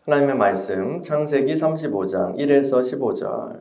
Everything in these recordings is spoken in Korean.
하나님의 말씀 창세기 35장 1에서 15절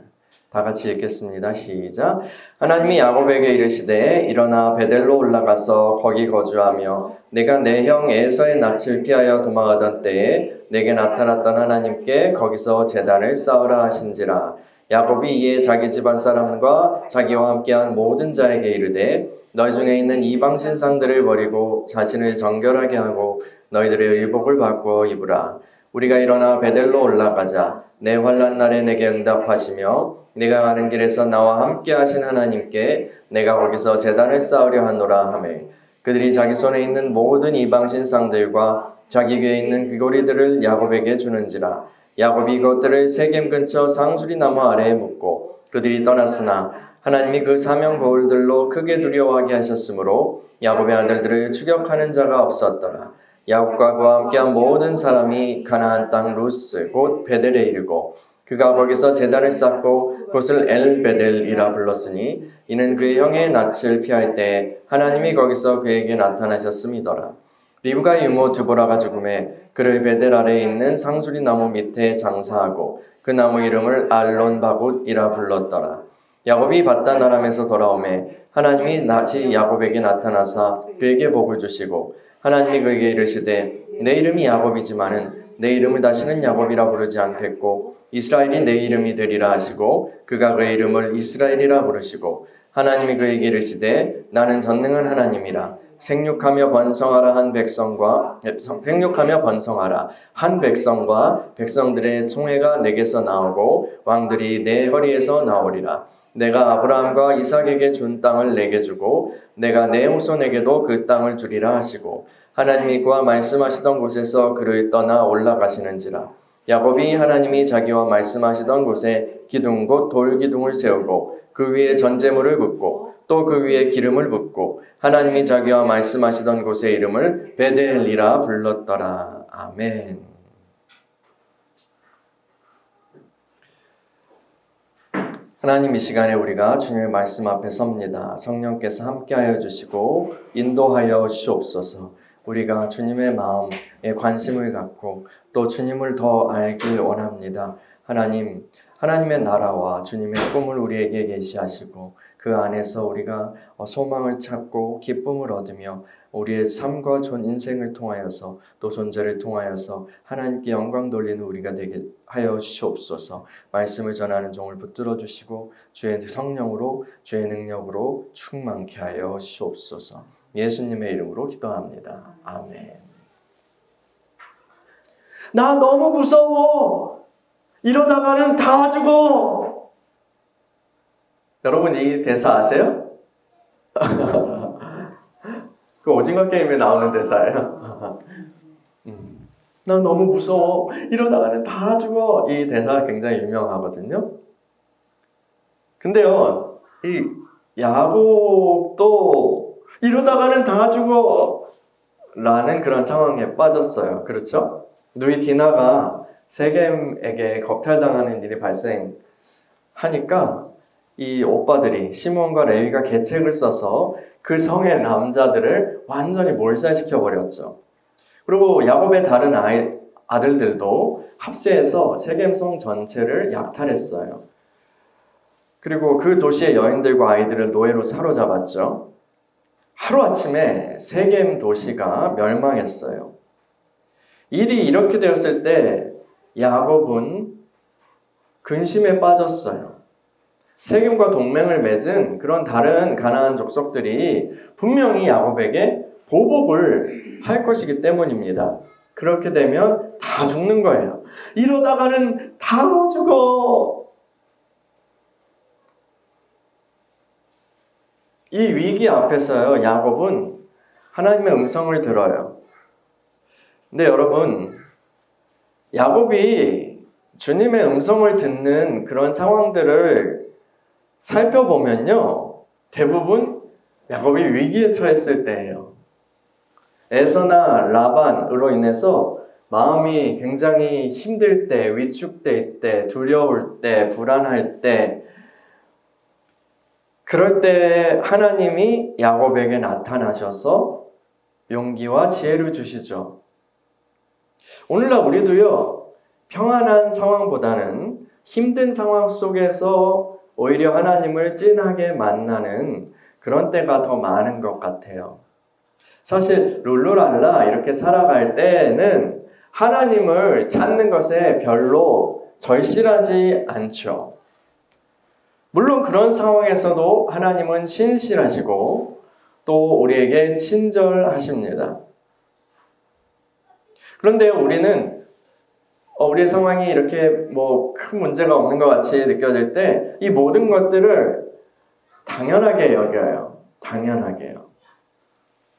다 같이 읽겠습니다. 시작. 하나님이 야곱에게 이르시되 일어나 베델로 올라가서 거기 거주하며 내가 내 형 에서의 낯을 피하여 도망하던 때에 내게 나타났던 하나님께 거기서 제단을 쌓으라 하신지라. 야곱이 이에 자기 집안 사람과 자기와 함께한 모든 자에게 이르되 너희 중에 있는 이방 신상들을 버리고 자신을 정결하게 하고 너희들의 의복을 바꾸어 입으라. 우리가 일어나 베델로 올라가자. 내 환난 날에 내게 응답하시며 내가 가는 길에서 나와 함께 하신 하나님께 내가 거기서 제단을 쌓으려 하노라 하매 그들이 자기 손에 있는 모든 이방 신상들과 자기 귀에 있는 귀고리들을 야곱에게 주는지라. 야곱이 이것들을 세겜 근처 상수리 나무 아래에 묻고 그들이 떠났으나 하나님이 그 사명 거울들로 크게 두려워하게 하셨으므로 야곱의 아들들을 추격하는 자가 없었더라. 야곱과 그와 함께한 모든 사람이 가나안 땅 루스 곧 베델에 이르고 그가 거기서 제단을 쌓고 그것을 엘베델이라 불렀으니 이는 그의 형의 낯을 피할 때 하나님이 거기서 그에게 나타나셨음이더라. 리브가의 유모 드보라가 죽음에 그를 베델 아래에 있는 상수리 나무 밑에 장사하고 그 나무 이름을 알론바굿이라 불렀더라. 야곱이 밧단 아람에서 돌아오매 하나님이 다시 야곱에게 나타나사 그에게 복을 주시고 하나님이 그에게 이르시되 내 이름이 야곱이지만은 내 이름을 다시는 야곱이라 부르지 않겠고 이스라엘이 내 이름이 되리라 하시고 그가 그의 이름을 이스라엘이라 부르시고 하나님이 그에게 이르시되 나는 전능한 하나님이라. 생육하며 번성하라 한 백성과 백성들의 총회가 내게서 나오고 왕들이 내 허리에서 나오리라. 내가 아브라함과 이삭에게 준 땅을 내게 주고 내가 내 후손에게도 그 땅을 주리라 하시고 하나님이 그와 말씀하시던 곳에서 그를 떠나 올라가시는지라. 야곱이 하나님이 자기와 말씀하시던 곳에 기둥 곧 돌기둥을 세우고 그 위에 전제물을 붓고 또 그 위에 기름을 붓고 하나님이 자기와 말씀하시던 곳의 이름을 베델이라 불렀더라. 아멘. 하나님, 이 시간에 우리가 주님의 말씀 앞에 섭니다. 성령께서 함께하여 주시고 인도하여 주시옵소서. 우리가 주님의 마음에 관심을 갖고 또 주님을 더 알길 원합니다. 하나님의 나라와 주님의 꿈을 우리에게 계시하시고 그 안에서 우리가 소망을 찾고 기쁨을 얻으며 우리의 삶과 인생을 통하여서 또 존재를 통하여서 하나님께 영광 돌리는 우리가 되게 하여 주시옵소서. 말씀을 전하는 종을 붙들어 주시고 주의 성령으로 주의 능력으로 충만케 하여 주시옵소서. 예수님의 이름으로 기도합니다. 아멘. 나 너무 무서워. 이러다가는 다 죽어. 여러분 이 대사 아세요? 그 오징어 게임에 나오는 대사예요. 나 너무 무서워. 이러다가는 다 죽어. 이 대사가 굉장히 유명하거든요. 근데요, 이 야곱도 이러다가는 다 죽어 라는 그런 상황에 빠졌어요. 그렇죠? 누이 디나가 세겜에게 겁탈당하는 일이 발생하니까 이 오빠들이 시몬과 레위가 계책을 써서 그 성의 남자들을 완전히 몰살시켜 버렸죠. 그리고 야곱의 다른 아들들도 합세해서 세겜성 전체를 약탈했어요. 그리고 그 도시의 여인들과 아이들을 노예로 사로잡았죠. 하루아침에 세겜 도시가 멸망했어요. 일이 이렇게 되었을 때 야곱은 근심에 빠졌어요. 세겜과 동맹을 맺은 그런 다른 가나안 족속들이 분명히 야곱에게 보복을 할 것이기 때문입니다. 그렇게 되면 다 죽는 거예요. 이러다가는 다 죽어. 이 위기 앞에서요, 야곱은 하나님의 음성을 들어요. 근데 여러분, 야곱이 주님의 음성을 듣는 그런 상황들을 살펴보면요, 대부분 야곱이 위기에 처했을 때예요. 에서나 라반으로 인해서 마음이 굉장히 힘들 때, 위축될 때, 두려울 때, 불안할 때, 그럴 때 하나님이 야곱에게 나타나셔서 용기와 지혜를 주시죠. 오늘날 우리도요, 평안한 상황보다는 힘든 상황 속에서 오히려 하나님을 진하게 만나는 그런 때가 더 많은 것 같아요. 사실 룰루랄라 이렇게 살아갈 때는 하나님을 찾는 것에 별로 절실하지 않죠. 물론 그런 상황에서도 하나님은 신실하시고 또 우리에게 친절하십니다. 그런데 우리는 우리의 상황이 이렇게 큰 문제가 없는 것 같이 느껴질 때 이 모든 것들을 당연하게 여겨요. 당연하게요.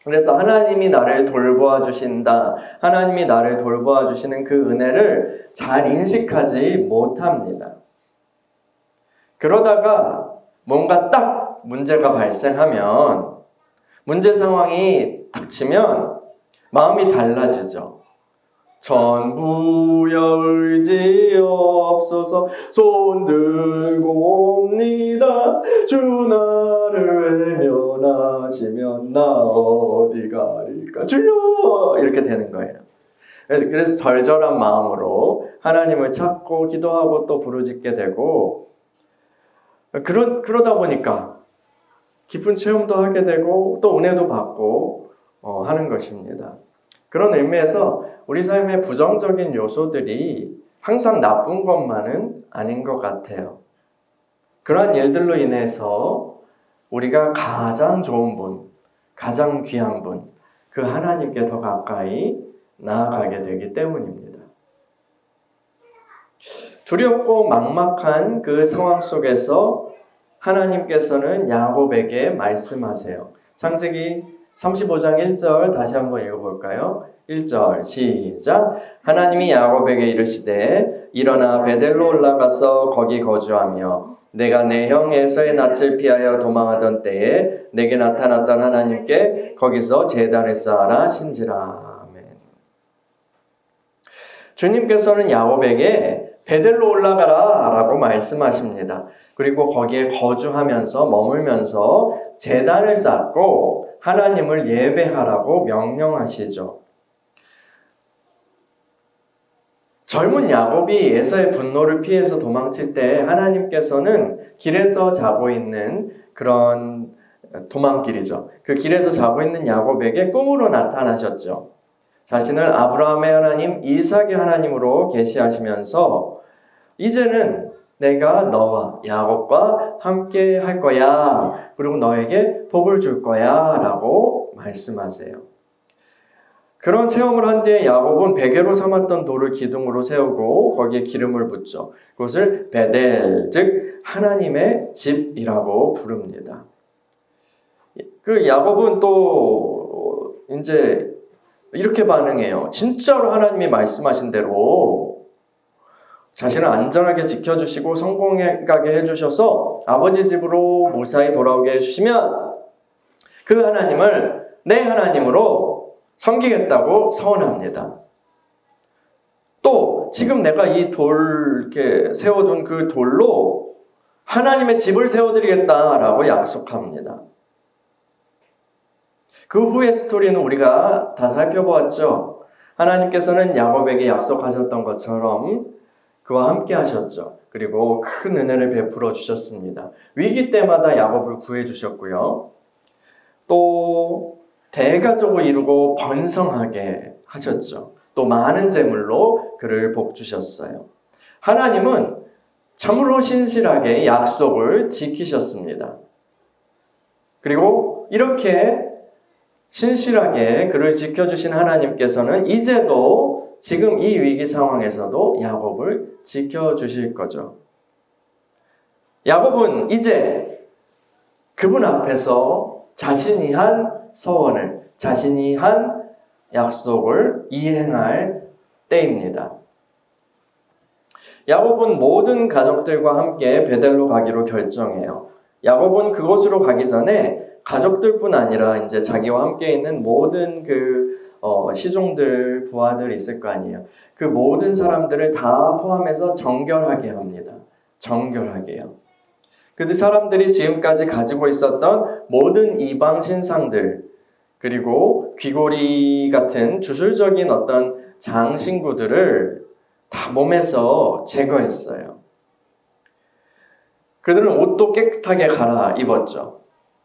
그래서 하나님이 나를 돌보아 주신다. 하나님이 나를 돌보아 주시는 그 은혜를 잘 인식하지 못합니다. 그러다가 뭔가 딱 문제가 발생하면, 문제 상황이 닥치면 마음이 달라지죠. 전부 열지옵소서 손 들고 옵니다. 주 나를 외면하시면 나 어디 가리까 주여, 이렇게 되는 거예요. 그래서 절절한 마음으로 하나님을 찾고 기도하고 또 부르짖게 되고, 그러다 보니까 깊은 체험도 하게 되고 또 은혜도 받고 하는 것입니다. 그런 의미에서 우리 삶의 부정적인 요소들이 항상 나쁜 것만은 아닌 것 같아요. 그러한 일들로 인해서 우리가 가장 좋은 분, 가장 귀한 분, 그 하나님께 더 가까이 나아가게 되기 때문입니다. 두렵고 막막한 그 상황 속에서 하나님께서는 야곱에게 말씀하세요. 창세기 35장 1절 다시 한번 읽어볼까요? 1절 시작. 하나님이 야곱에게 이르시되 일어나 베델로 올라가서 거기 거주하며 내가 내 형 에서의 낯을 피하여 도망하던 때에 내게 나타났던 하나님께 거기서 제단을 쌓아라 신지라. 아멘. 주님께서는 야곱에게 베델로 올라가라 라고 말씀하십니다. 그리고 거기에 거주하면서 머물면서 제단을 쌓고 하나님을 예배하라고 명령하시죠. 젊은 야곱이 에서의 분노를 피해서 도망칠 때 하나님께서는 길에서 자고 있는 그런 도망길이죠. 그 길에서 자고 있는 야곱에게 꿈으로 나타나셨죠. 자신을 아브라함의 하나님, 이삭의 하나님으로 계시하시면서 이제는 내가 너와 야곱과 함께 할 거야. 그리고 너에게 복을 줄 거야. 라고 말씀하세요. 그런 체험을 한 뒤에 야곱은 베개로 삼았던 돌을 기둥으로 세우고 거기에 기름을 붓죠. 그것을 베델, 즉 하나님의 집이라고 부릅니다. 그 야곱은 또 이제 이렇게 반응해요. 진짜로 하나님이 말씀하신 대로 자신을 안전하게 지켜주시고 성공하게 해주셔서 아버지 집으로 무사히 돌아오게 해주시면 그 하나님을 내 하나님으로 섬기겠다고 서원합니다. 또 지금 내가 이 돌 이렇게 세워둔 그 돌로 하나님의 집을 세워드리겠다라고 약속합니다. 그 후의 스토리는 우리가 다 살펴보았죠. 하나님께서는 야곱에게 약속하셨던 것처럼 그와 함께 하셨죠. 그리고 큰 은혜를 베풀어 주셨습니다. 위기 때마다 야곱을 구해 주셨고요. 또 대가족을 이루고 번성하게 하셨죠. 또 많은 재물로 그를 복주셨어요. 하나님은 참으로 신실하게 약속을 지키셨습니다. 그리고 이렇게 신실하게 그를 지켜주신 하나님께서는 이제도 지금 이 위기 상황에서도 야곱을 지켜주실 거죠. 야곱은 이제 그분 앞에서 자신이 한 서원을, 자신이 한 약속을 이행할 때입니다. 야곱은 모든 가족들과 함께 베델로 가기로 결정해요. 야곱은 그곳으로 가기 전에 가족들뿐 아니라 이제 자기와 함께 있는 모든 시종들, 부하들 있을 거 아니에요. 그 모든 사람들을 다 포함해서 정결하게 합니다. 정결하게요. 그 사람들이 지금까지 가지고 있었던 모든 이방 신상들, 그리고 귀고리 같은 주술적인 어떤 장신구들을 다 몸에서 제거했어요. 그들은 옷도 깨끗하게 갈아입었죠.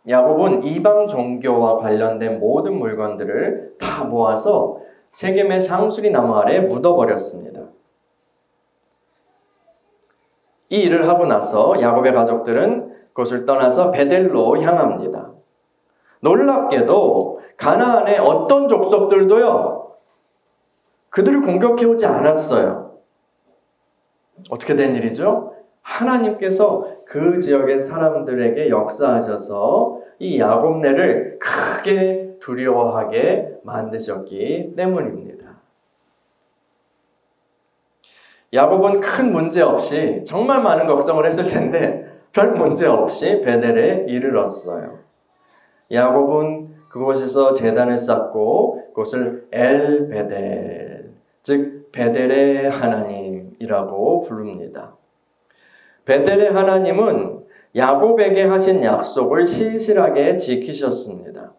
야곱은 이방 종교와 관련된 모든 물건들을 다 모아서 세겜의 상수리 나무 아래 묻어버렸습니다. 이 일을 하고 나서 야곱의 가족들은 그곳을 떠나서 베델로 향합니다. 놀랍게도 가나안의 어떤 족속들도요, 그들을 공격해오지 않았어요. 어떻게 된 일이죠? 하나님께서 그 지역의 사람들에게 역사하셔서 이 야곱네를 크게 두려워하게 만드셨기 때문입니다. 야곱은 큰 문제 없이, 정말 많은 걱정을 했을 텐데 별 문제 없이 베델에 이르렀어요. 야곱은 그곳에서 제단을 쌓고 그곳을 엘 베델, 즉 베델의 하나님이라고 부릅니다. 베델의 하나님은 야곱에게 하신 약속을 신실하게 지키셨습니다.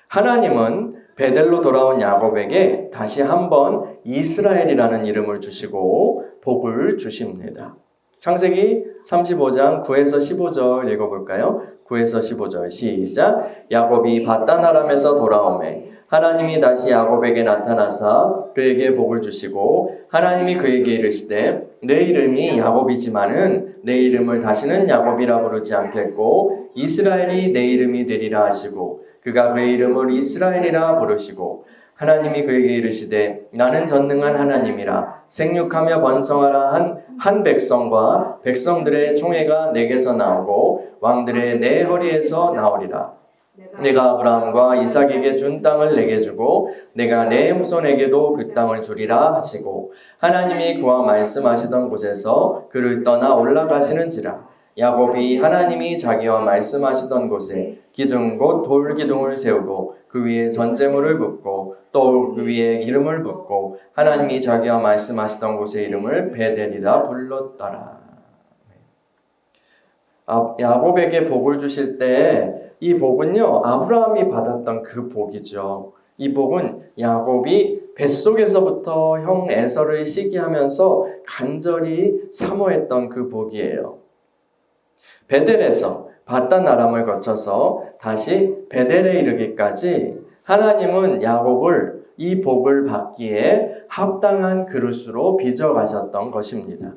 하나님은 베델로 돌아온 야곱에게 다시 한번 이스라엘이라는 이름을 주시고 복을 주십니다. 창세기 35장 9에서 15절 읽어볼까요? 9에서 15절 시작. 야곱이 밧단 아람에서 돌아오매 하나님이 다시 야곱에게 나타나사 그에게 복을 주시고 하나님이 그에게 이르시되 내 이름이 야곱이지만은 내 이름을 다시는 야곱이라 부르지 않겠고 이스라엘이 내 이름이 되리라 하시고 그가 그의 이름을 이스라엘이라 부르시고 하나님이 그에게 이르시되 나는 전능한 하나님이라 생육하며 번성하라 한 백성과 백성들의 총회가 내게서 나오고 왕들의 내 허리에서 나오리라. 내가 아브라함과 이삭에게 준 땅을 내게 주고 내가 내 후손에게도 그 땅을 주리라 하시고 하나님이 그와 말씀하시던 곳에서 그를 떠나 올라가시는지라. 야곱이 하나님이 자기와 말씀하시던 곳에 기둥 곧 돌기둥을 세우고 그 위에 전제물을 붓고 또 그 위에 이름을 붓고 하나님이 자기와 말씀하시던 곳의 이름을 베델이라 불렀더라. 야곱에게 복을 주실 때 이 복은요, 아브라함이 받았던 그 복이죠. 이 복은 야곱이 뱃속에서부터 형 에서를 시기하면서 간절히 사모했던 그 복이에요. 베델에서 밧단 아람을 거쳐서 다시 베델에 이르기까지 하나님은 야곱을 이 복을 받기에 합당한 그릇으로 빚어가셨던 것입니다.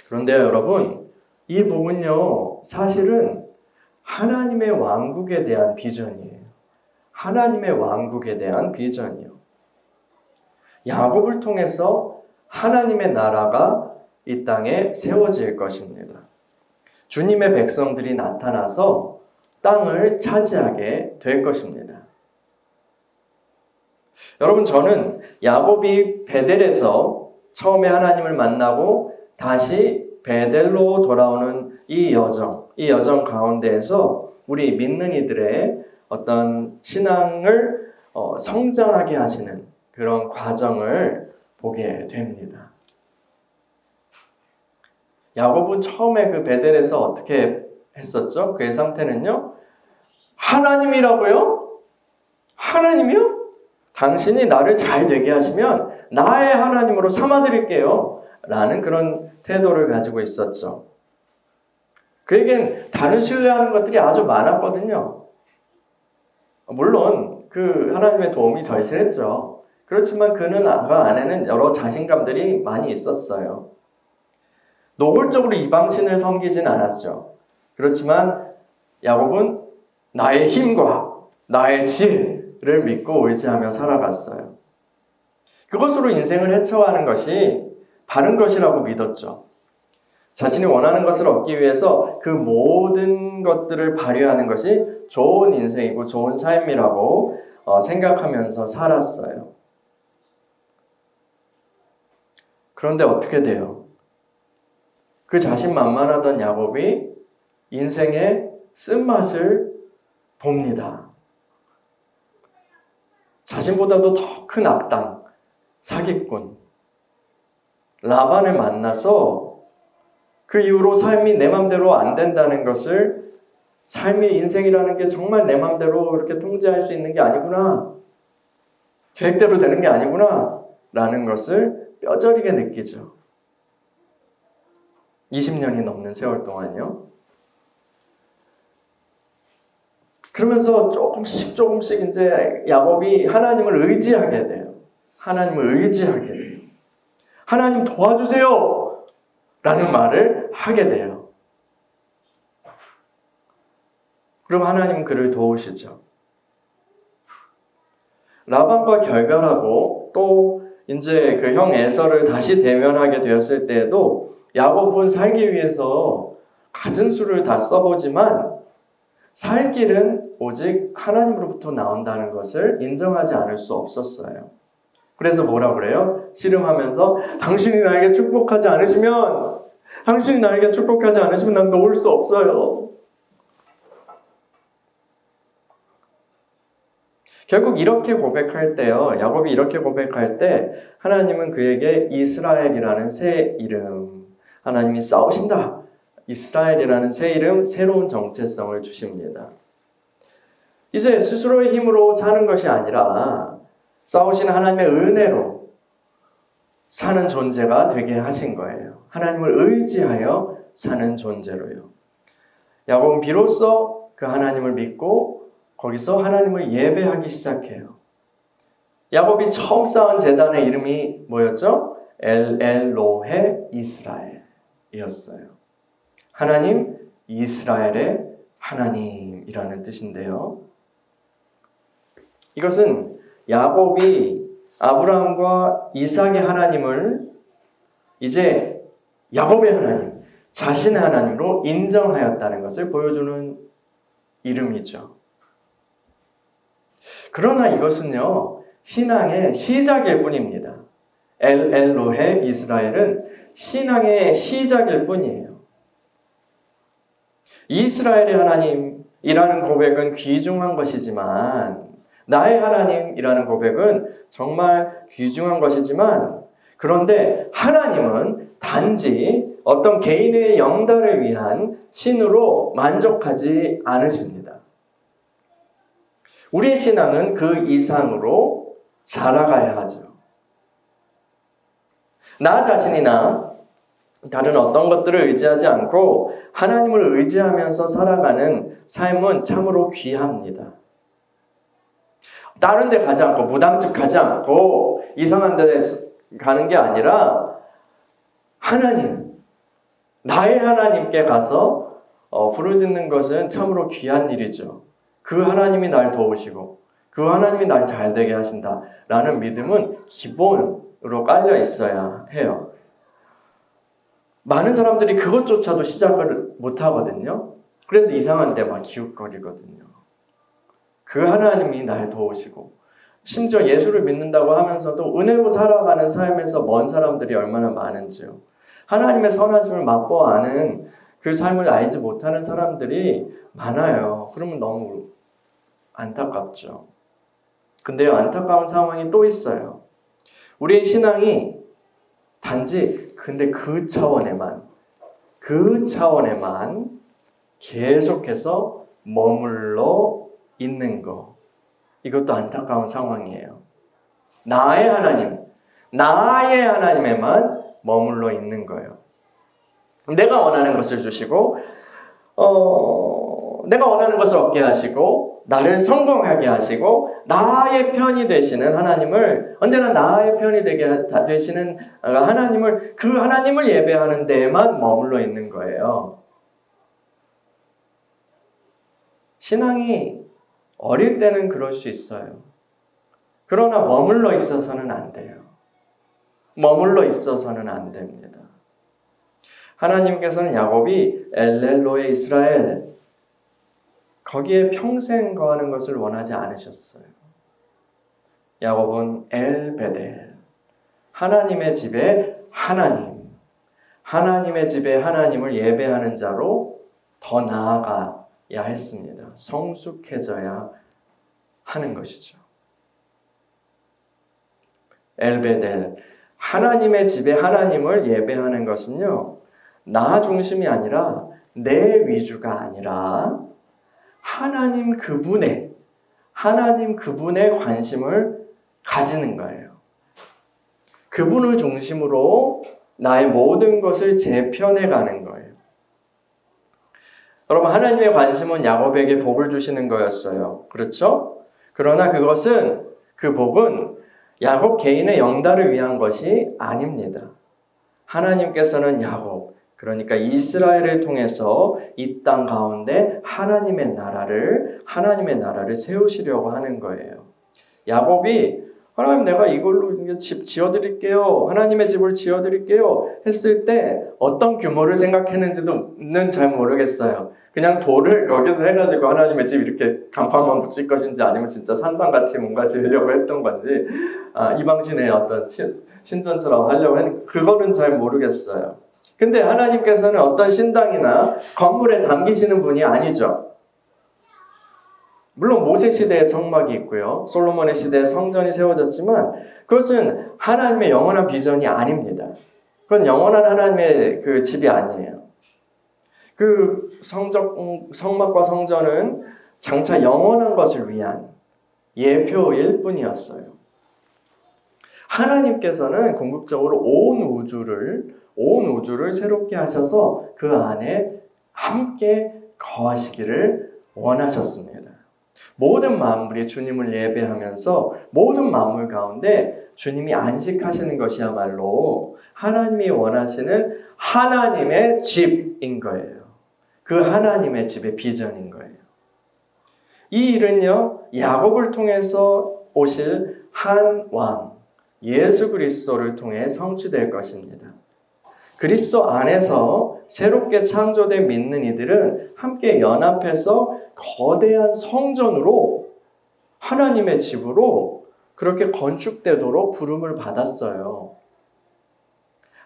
그런데 여러분, 이 복은요, 사실은 하나님의 왕국에 대한 비전이에요. 하나님의 왕국에 대한 비전이요. 야곱을 통해서 하나님의 나라가 이 땅에 세워질 것입니다. 주님의 백성들이 나타나서 땅을 차지하게 될 것입니다. 여러분, 저는 야곱이 베델에서 처음에 하나님을 만나고 다시 베델로 돌아오는 이 여정 가운데에서 우리 믿는 이들의 어떤 신앙을 성장하게 하시는 그런 과정을 보게 됩니다. 야곱은 처음에 그 베델에서 어떻게 했었죠? 그의 상태는요, 하나님이라고요? 하나님이요? 당신이 나를 잘 되게 하시면 나의 하나님으로 삼아드릴게요. 라는 그런 태도를 가지고 있었죠. 그에겐 다른 신뢰하는 것들이 아주 많았거든요. 물론 그 하나님의 도움이 절실했죠. 그렇지만 그 안에는 여러 자신감들이 많이 있었어요. 노골적으로 이방신을 섬기진 않았죠. 그렇지만 야곱은 나의 힘과 나의 지혜를 믿고 의지하며 살아갔어요. 그것으로 인생을 헤쳐가는 것이 바른 것이라고 믿었죠. 자신이 원하는 것을 얻기 위해서 그 모든 것들을 발휘하는 것이 좋은 인생이고 좋은 삶이라고 생각하면서 살았어요. 그런데 어떻게 돼요? 그 자신만만하던 야곱이 인생의 쓴맛을 봅니다. 자신보다도 더 큰 악당, 사기꾼, 라반을 만나서 그 이후로 삶이 내 맘대로 안 된다는 것을, 삶의 인생이라는 게 정말 내 맘대로 이렇게 통제할 수 있는 게 아니구나, 계획대로 되는 게 아니구나 라는 것을 뼈저리게 느끼죠. 20년이 넘는 세월 동안요. 그러면서 조금씩 이제 야곱이 하나님을 의지하게 돼요. 하나님을 의지하게 돼요. 하나님 도와주세요! 라는 말을 하게 돼요. 그럼 하나님은 그를 도우시죠. 라반과 결별하고 또 이제 그 형 에서를 다시 대면하게 되었을 때에도 야곱은 살기 위해서 갖은 수를 다 써보지만 살 길은 오직 하나님으로부터 나온다는 것을 인정하지 않을 수 없었어요. 그래서 뭐라 그래요? 씨름하면서 당신이 나에게 축복하지 않으시면 난 놓을 수 없어요. 결국 이렇게 고백할 때요. 야곱이 이렇게 고백할 때 하나님은 그에게 이스라엘이라는 새 이름, 하나님이 싸우신다. 이스라엘이라는 새 이름, 새로운 정체성을 주십니다. 이제 스스로의 힘으로 사는 것이 아니라 싸우시는 하나님의 은혜로 사는 존재가 되게 하신 거예요. 하나님을 의지하여 사는 존재로요. 야곱은 비로소 그 하나님을 믿고 거기서 하나님을 예배하기 시작해요. 야곱이 처음 쌓은 제단의 이름이 뭐였죠? 엘로헤 이스라엘이었어요. 하나님, 이스라엘의 하나님이라는 뜻인데요. 이것은 야곱이 아브라함과 이삭의 하나님을 이제 야곱의 하나님, 자신의 하나님으로 인정하였다는 것을 보여주는 이름이죠. 그러나 이것은요, 신앙의 시작일 뿐입니다. 엘로헤 이스라엘은 신앙의 시작일 뿐이에요. 이스라엘의 하나님이라는 고백은 귀중한 것이지만, 나의 하나님이라는 고백은 정말 귀중한 것이지만, 그런데 하나님은 단지 어떤 개인의 영달을 위한 신으로 만족하지 않으십니다. 우리의 신앙은 그 이상으로 자라가야 하죠. 나 자신이나 다른 어떤 것들을 의지하지 않고 하나님을 의지하면서 살아가는 삶은 참으로 귀합니다. 다른 데 가지 않고 무당집 가지 않고 이상한 데 가는 게 아니라 하나님, 나의 하나님께 가서 부르짖는 것은 참으로 귀한 일이죠. 그 하나님이 날 도우시고 그 하나님이 날 잘되게 하신다라는 믿음은 기본으로 깔려 있어야 해요. 많은 사람들이 그것조차도 시작을 못하거든요. 그래서 이상한 데 막 기웃거리거든요. 그 하나님이 날 도우시고 심지어 예수를 믿는다고 하면서도 은혜로 살아가는 삶에서 먼 사람들이 얼마나 많은지요. 하나님의 선하심을 맛보아 아는 그 삶을 알지 못하는 사람들이 많아요. 그러면 너무 안타깝죠. 근데요, 안타까운 상황이 또 있어요. 우리의 신앙이 단지 근데 그 차원에만 계속해서 머물러 있는 거. 이것도 안타까운 상황이에요. 나의 하나님에만 머물러 있는 거예요. 내가 원하는 것을 주시고 내가 원하는 것을 얻게 하시고 나를 성공하게 하시고 나의 편이 되시는 하나님을, 언제나 나의 편이 되게 되시는 하나님을, 그 하나님을 예배하는 데에만 머물러 있는 거예요. 신앙이 어릴 때는 그럴 수 있어요. 그러나 머물러 있어서는 안 돼요. 머물러 있어서는 안 됩니다. 하나님께서는 야곱이 엘로헤 이스라엘, 거기에 평생 거하는 것을 원하지 않으셨어요. 야곱은 엘베델, 하나님의 집에 하나님의 집에 하나님을 예배하는 자로 더 나아가야 했습니다. 성숙해져야 하는 것이죠. 엘베델, 하나님의 집에 하나님을 예배하는 것은요, 나 중심이 아니라 내 위주가 아니라 하나님 그분에 관심을 가지는 거예요. 그 그분을 중심으로 나의 모든 것을 재편해 가는 거예요. 여러분, 하나님의 관심은 야곱에게 복을 주시는 거였어요. 그렇죠? 그러나 그 복은 야곱 개인의 영달을 위한 것이 아닙니다. 하나님께서는 야곱, 그러니까 이스라엘을 통해서 이 땅 가운데 하나님의 나라를 세우시려고 하는 거예요. 야곱이 하나님 내가 이걸로 집 지어드릴게요. 하나님의 집을 지어드릴게요. 했을 때 어떤 규모를 생각했는지는 잘 모르겠어요. 그냥 돌을 거기서 해가지고 하나님의 집 이렇게 간판만 붙일 것인지 아니면 진짜 산당같이 뭔가 지으려고 했던 건지 이방신의 어떤 신전처럼 하려고 했는 그거는 잘 모르겠어요. 근데 하나님께서는 어떤 신당이나 건물에 담기시는 분이 아니죠. 물론 모세 시대에 성막이 있고요. 솔로몬의 시대에 성전이 세워졌지만 그것은 하나님의 영원한 비전이 아닙니다. 그건 영원한 하나님의 그 집이 아니에요. 그 성막과 성전은 장차 영원한 것을 위한 예표일 뿐이었어요. 하나님께서는 궁극적으로 온 우주를 새롭게 하셔서 그 안에 함께 거하시기를 원하셨습니다. 모든 만물이 주님을 예배하면서 모든 만물 가운데 주님이 안식하시는 것이야말로 하나님이 원하시는 하나님의 집인 거예요. 그 하나님의 집의 비전인 거예요. 이 일은요, 야곱을 통해서 오실 한 왕, 예수 그리스도를 통해 성취될 것입니다. 그리스도 안에서 새롭게 창조된 믿는 이들은 함께 연합해서 거대한 성전으로 하나님의 집으로 그렇게 건축되도록 부름을 받았어요.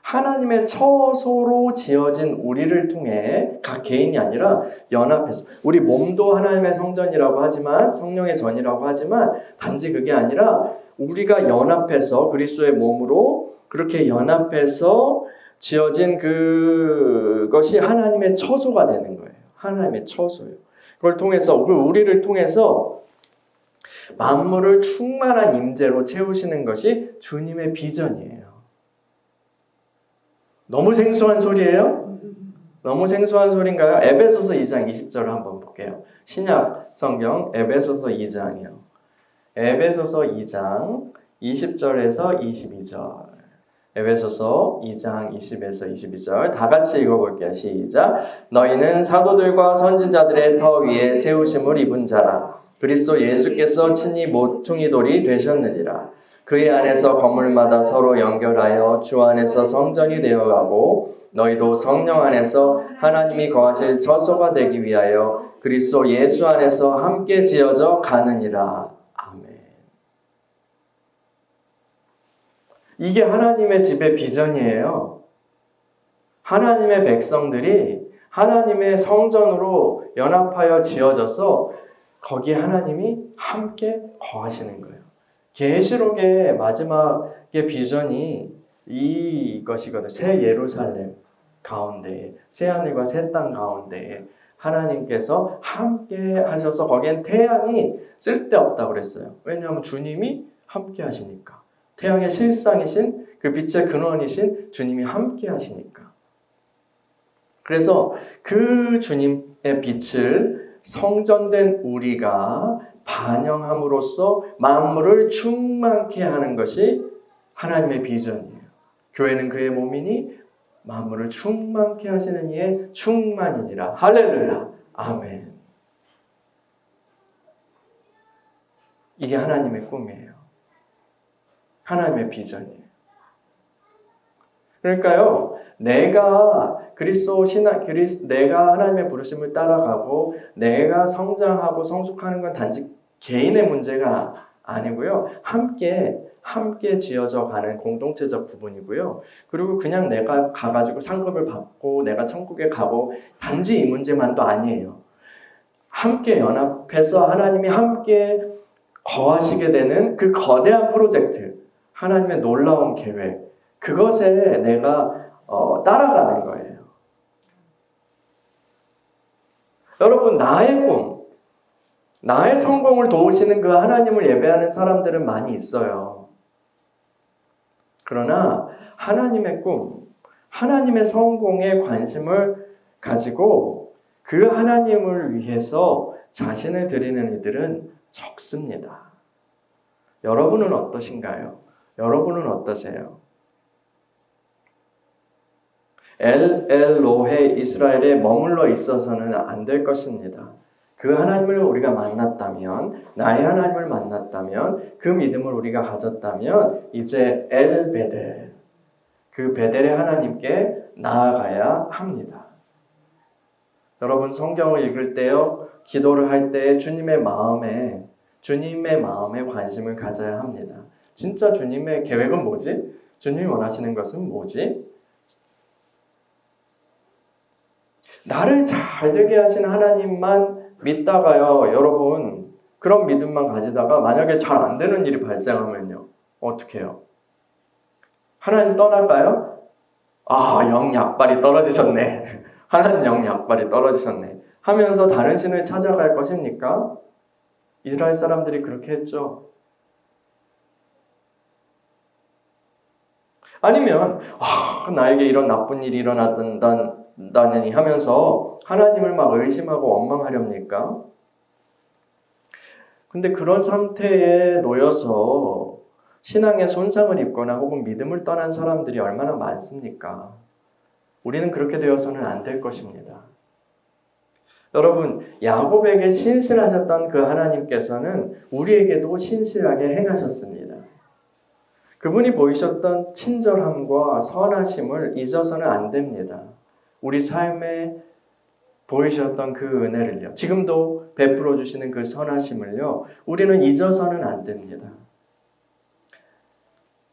하나님의 처소로 지어진 우리를 통해 각 개인이 아니라 연합해서 우리 몸도 하나님의 성전이라고 하지만 성령의 전이라고 하지만 단지 그게 아니라 우리가 연합해서 그리스도의 몸으로 그렇게 연합해서 지어진 그것이 하나님의 처소가 되는 거예요. 하나님의 처소예요. 그걸 통해서 우리를 통해서 만물을 충만한 임재로 채우시는 것이 주님의 비전이에요. 너무 생소한 소리예요? 너무 생소한 소리인가요? 에베소서 2장 20절을 한번 볼게요. 신약 성경 에베소서 2장이요. 에베소서 2장 20절에서 22절. 에베소서 2장 20에서 22절 다 같이 읽어볼게요. 시작. 너희는 사도들과 선지자들의 터 위에 세우심을 입은 자라. 그리스도 예수께서 친히 모퉁이 돌이 되셨느니라. 그의 안에서 건물마다 서로 연결하여 주 안에서 성전이 되어가고 너희도 성령 안에서 하나님이 거하실 처소가 되기 위하여 그리스도 예수 안에서 함께 지어져 가느니라. 아멘. 이게 하나님의 집의 비전이에요. 하나님의 백성들이 하나님의 성전으로 연합하여 지어져서 거기에 하나님이 함께 거하시는 거예요. 계시록의 마지막의 비전이 이것이거든요. 새 예루살렘 가운데, 새 하늘과 새 땅 가운데 하나님께서 함께 하셔서 거기엔 태양이 쓸데없다고 그랬어요. 왜냐하면 주님이 함께 하시니까. 태양의 실상이신 그 빛의 근원이신 주님이 함께 하시니까. 그래서 그 주님의 빛을 성전된 우리가 반영함으로써 만물을 충만케 하는 것이 하나님의 비전이에요. 교회는 그의 몸이니 만물을 충만케 하시는 이의 충만이니라. 할렐루야. 아멘. 이게 하나님의 꿈이에요. 하나님의 비전이에요. 그러니까요, 내가 내가 하나님의 부르심을 따라가고 내가 성장하고 성숙하는 건 단지 개인의 문제가 아니고요. 함께 지어져 가는 공동체적 부분이고요. 그리고 그냥 내가 가가지고 상급을 받고 내가 천국에 가고 단지 이 문제만도 아니에요. 함께 연합해서 하나님이 함께 거하시게 되는 그 거대한 프로젝트, 하나님의 놀라운 계획, 그것에 내가 따라가는 거예요. 여러분, 나의 꿈, 나의 성공을 도우시는 그 하나님을 예배하는 사람들은 많이 있어요. 그러나 하나님의 꿈, 하나님의 성공에 관심을 가지고 그 하나님을 위해서 자신을 드리는 이들은 적습니다. 여러분은 어떠신가요? 여러분은 어떠세요? 엘로헤 이스라엘에 머물러 있어서는 안 될 것입니다. 그 하나님을 우리가 만났다면, 나의 하나님을 만났다면, 그 믿음을 우리가 가졌다면 이제 엘베델, 그 베델의 하나님께 나아가야 합니다. 여러분 성경을 읽을 때요, 기도를 할 때 주님의 마음에 관심을 가져야 합니다. 진짜 주님의 계획은 뭐지? 주님이 원하시는 것은 뭐지? 나를 잘 되게 하신 하나님만 믿다가요, 여러분 그런 믿음만 가지다가 만약에 잘 안 되는 일이 발생하면요, 어떻게 해요? 하나님 떠날까요? 영 약발이 떨어지셨네. 하나님 영 약발이 떨어지셨네 하면서 다른 신을 찾아갈 것입니까? 이스라엘 사람들이 그렇게 했죠. 아니면 나에게 이런 나쁜 일이 일어났다니 하면서 하나님을 막 의심하고 원망하렵니까? 근데 그런 상태에 놓여서 신앙에 손상을 입거나 혹은 믿음을 떠난 사람들이 얼마나 많습니까? 우리는 그렇게 되어서는 안 될 것입니다. 여러분, 야곱에게 신실하셨던 그 하나님께서는 우리에게도 신실하게 행하셨습니다. 그분이 보이셨던 친절함과 선하심을 잊어서는 안 됩니다. 우리 삶에 보이셨던 그 은혜를요, 지금도 베풀어 주시는 그 선하심을요, 우리는 잊어서는 안 됩니다.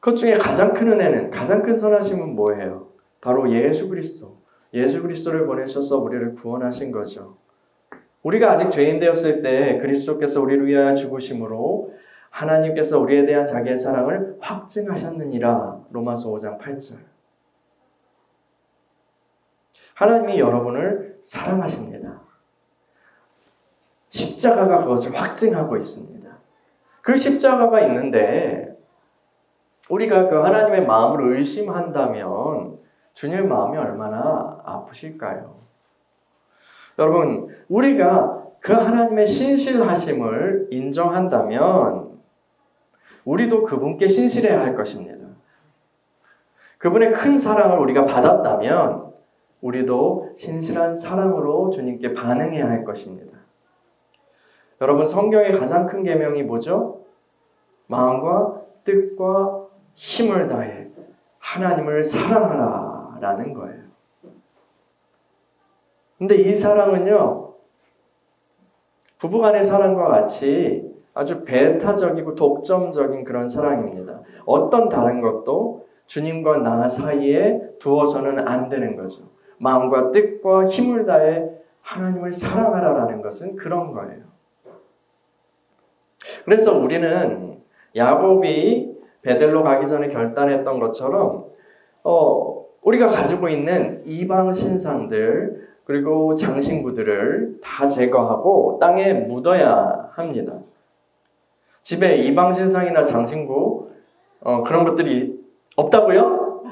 그 중에 가장 큰 은혜는, 가장 큰 선하심은 뭐예요? 바로 예수 그리스도. 예수 그리스도를 보내셔서 우리를 구원하신 거죠. 우리가 아직 죄인 되었을 때 그리스도께서 우리를 위하여 죽으심으로 하나님께서 우리에 대한 자기의 사랑을 확증하셨느니라. 로마서 5장 8절. 하나님이 여러분을 사랑하십니다. 십자가가 그것을 확증하고 있습니다. 그 십자가가 있는데 우리가 그 하나님의 마음을 의심한다면 주님의 마음이 얼마나 아프실까요? 여러분, 우리가 그 하나님의 신실하심을 인정한다면 우리도 그분께 신실해야 할 것입니다. 그분의 큰 사랑을 우리가 받았다면 우리도 신실한 사랑으로 주님께 반응해야 할 것입니다. 여러분, 성경의 가장 큰 계명이 뭐죠? 마음과 뜻과 힘을 다해 하나님을 사랑하라 라는 거예요. 근데 이 사랑은요, 부부간의 사랑과 같이 아주 배타적이고 독점적인 그런 사랑입니다. 어떤 다른 것도 주님과 나 사이에 두어서는 안 되는 거죠. 마음과 뜻과 힘을 다해 하나님을 사랑하라라는 것은 그런 거예요. 그래서 우리는 야곱이 베델로 가기 전에 결단했던 것처럼 우리가 가지고 있는 이방 신상들 그리고 장신구들을 다 제거하고 땅에 묻어야 합니다. 집에 이방 신상이나 장신구 그런 것들이 없다고요?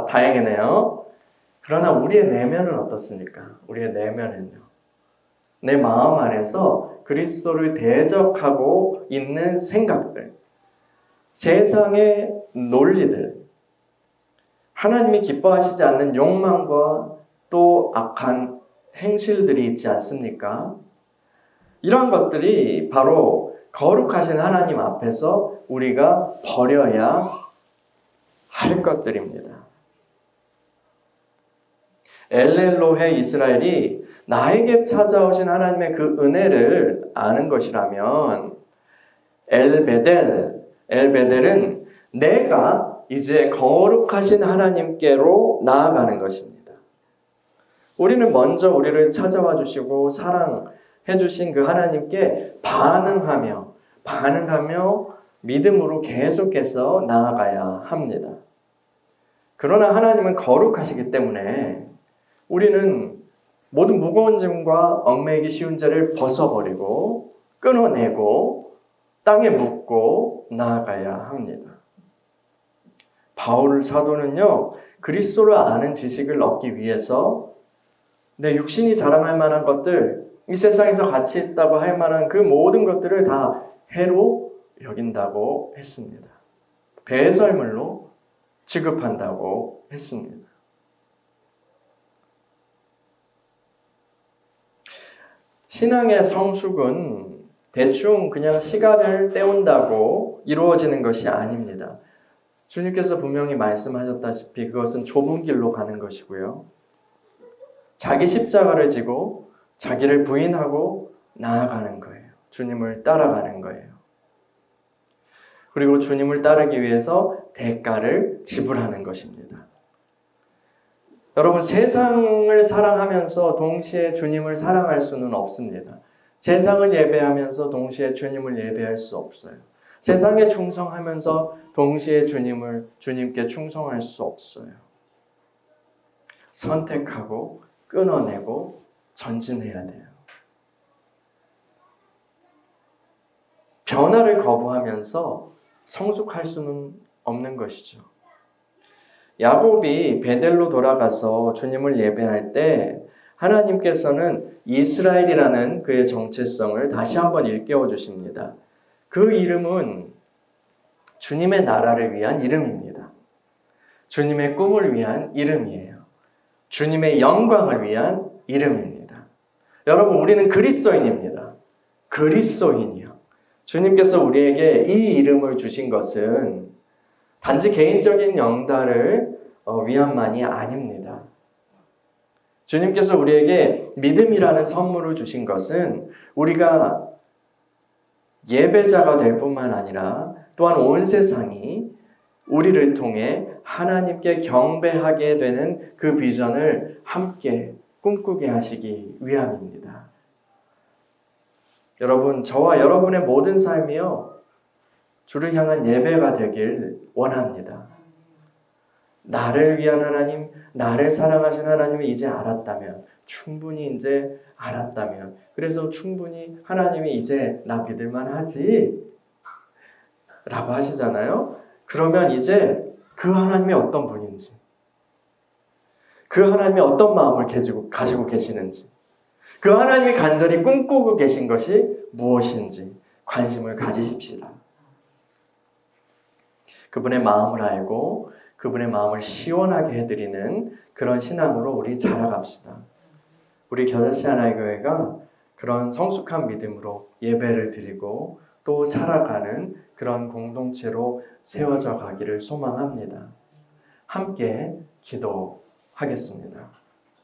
다행이네요. 그러나 우리의 내면은 어떻습니까? 우리의 내면은요, 내 마음 안에서 그리스도를 대적하고 있는 생각들, 세상의 논리들, 하나님이 기뻐하시지 않는 욕망과 또 악한 행실들이 있지 않습니까? 이런 것들이 바로 거룩하신 하나님 앞에서 우리가 버려야 할 것들입니다. 엘로헤 이스라엘이 나에게 찾아오신 하나님의 그 은혜를 아는 것이라면 엘베델은 내가 이제 거룩하신 하나님께로 나아가는 것입니다. 우리는 먼저 우리를 찾아와 주시고 사랑해 주신 그 하나님께 반응하며 믿음으로 계속해서 나아가야 합니다. 그러나 하나님은 거룩하시기 때문에 우리는 모든 무거운 짐과 얽매이기 쉬운 죄를 벗어버리고 끊어내고 땅에 묻고 나아가야 합니다. 바울 사도는요, 그리스도를 아는 지식을 얻기 위해서 내 육신이 자랑할 만한 것들, 이 세상에서 가치 있다고 할 만한 그 모든 것들을 다 해로 여긴다고 했습니다. 배설물로 취급한다고 했습니다. 신앙의 성숙은 대충 그냥 시간을 때운다고 이루어지는 것이 아닙니다. 주님께서 분명히 말씀하셨다시피 그것은 좁은 길로 가는 것이고요. 자기 십자가를 지고 자기를 부인하고 나아가는 거예요. 주님을 따라가는 거예요. 그리고 주님을 따르기 위해서 대가를 지불하는 것입니다. 여러분, 세상을 사랑하면서 동시에 주님을 사랑할 수는 없습니다. 세상을 예배하면서 동시에 주님을 예배할 수 없어요. 세상에 충성하면서 동시에 주님께 충성할 수 없어요. 선택하고 끊어내고 전진해야 돼요. 변화를 거부하면서 성숙할 수는 없는 것이죠. 야곱이 베델로 돌아가서 주님을 예배할 때 하나님께서는 이스라엘이라는 그의 정체성을 다시 한번 일깨워 주십니다. 그 이름은 주님의 나라를 위한 이름입니다. 주님의 꿈을 위한 이름이에요. 주님의 영광을 위한 이름입니다. 여러분, 우리는 그리스도인입니다. 그리스도인이요. 주님께서 우리에게 이 이름을 주신 것은 단지 개인적인 영달을 위함만이 아닙니다. 주님께서 우리에게 믿음이라는 선물을 주신 것은 우리가 예배자가 될 뿐만 아니라 또한 온 세상이 우리를 통해 하나님께 경배하게 되는 그 비전을 함께 꿈꾸게 하시기 위함입니다. 여러분, 저와 여러분의 모든 삶이요, 주를 향한 예배가 되길 원합니다. 나를 위한 하나님, 나를 사랑하신 하나님을 이제 알았다면, 충분히 이제 알았다면, 그래서 충분히 하나님이 이제 나 믿을만 하지 라고 하시잖아요. 그러면 이제 그 하나님이 어떤 분인지, 그 하나님이 어떤 마음을 가지고 계시는지, 그 하나님이 간절히 꿈꾸고 계신 것이 무엇인지 관심을 가지십시다. 그분의 마음을 알고 그분의 마음을 시원하게 해드리는 그런 신앙으로 우리 자라갑시다. 우리 겨자씨 하나의 교회가 그런 성숙한 믿음으로 예배를 드리고 또 살아가는 그런 공동체로 세워져 가기를 소망합니다. 함께 기도하겠습니다.